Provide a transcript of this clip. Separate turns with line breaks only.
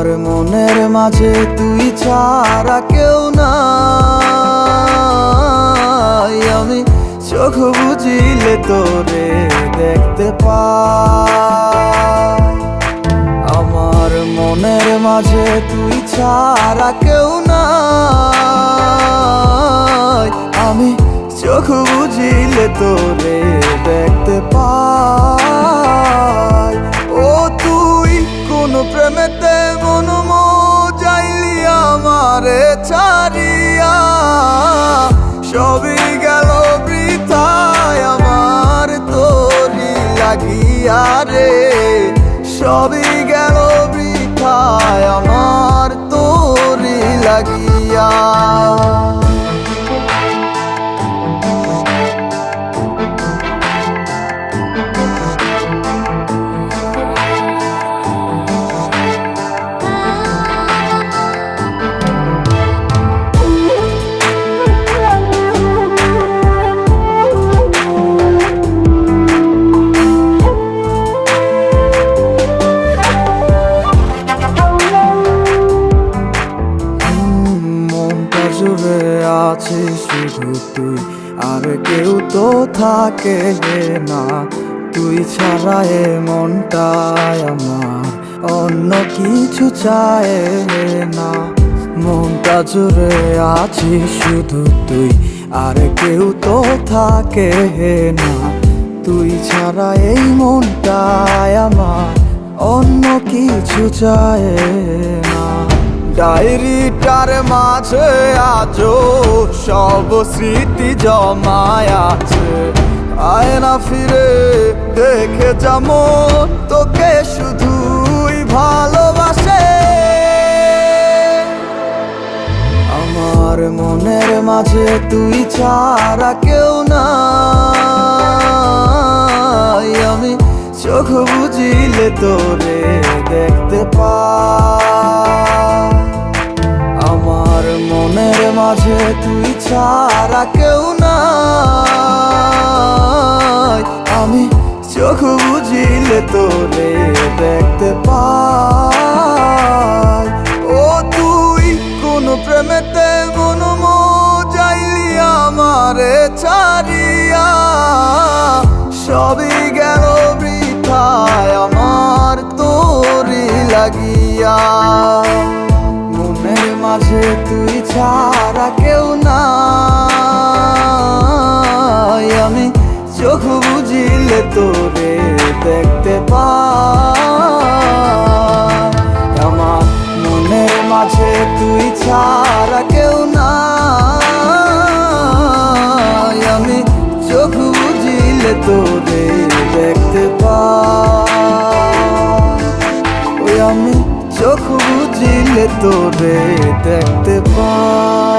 আমার মনের মাঝে তুই ছাড়া কেউ নাই। আমি চোখ বুঝিলে তোরে দেখতে পাই। আমার মনের মাঝে তুই ছাড়া কেউ নাই। আমি চোখ বুঝিলে তোরে দেখতে পাই। ও তুই কোন প্রেমেতে মন যাইলি আমারে ছাড়িয়া, সবই গেল বৃথায় আমার তোরি লাগিয়া রে। সবই গেল বৃথায় আমার তোরি লাগিয়া। জুড়ে আছিস শুধু তুই, আর কেউ তো থাকে না। তুই ছাড়া এ মনটায় আমার অন্য কিছু চায় না। মনটা জুড়ে আছিস শুধু তুই, আর কেউ তো থাকে না। তুই ছাড়া এই মনটায় আমার অন্য কিছু চায় না। ডায়েরিটার মাঝে আজও সব স্মৃতি জমায় আছে। আয়না ফিরে দেখে যেমন তোকে শুধুই ভালোবাসে। আমার মনের মাঝে তুই ছাড়া কেউ নাই। আমি চোখ বুঝিলে তোরে দেখতে পাই। আমার মনের মাঝে তুই ছাড়া কেউ নাই। আমি চোখ বুঝিলে তোরে দেখতে পাই। ও তুই কোন প্রেমেতে মন যাইলি আমারে ছাড়িয়া, সবই গেল বৃথায় আমার তোরি লাগিয়া। মনের মাঝে তুই ছাড়া কেউ নাই। আমি চোখ বুঝিলে তোরে দেখতে পাই। আমার মনের মাঝে তুই ছাড়া কেউ নাই। আমি চোখ বুঝিলে তোরে দেখতে পাই। ওই আমি চোখ বুঝিলে তোরে দেখতে পাই।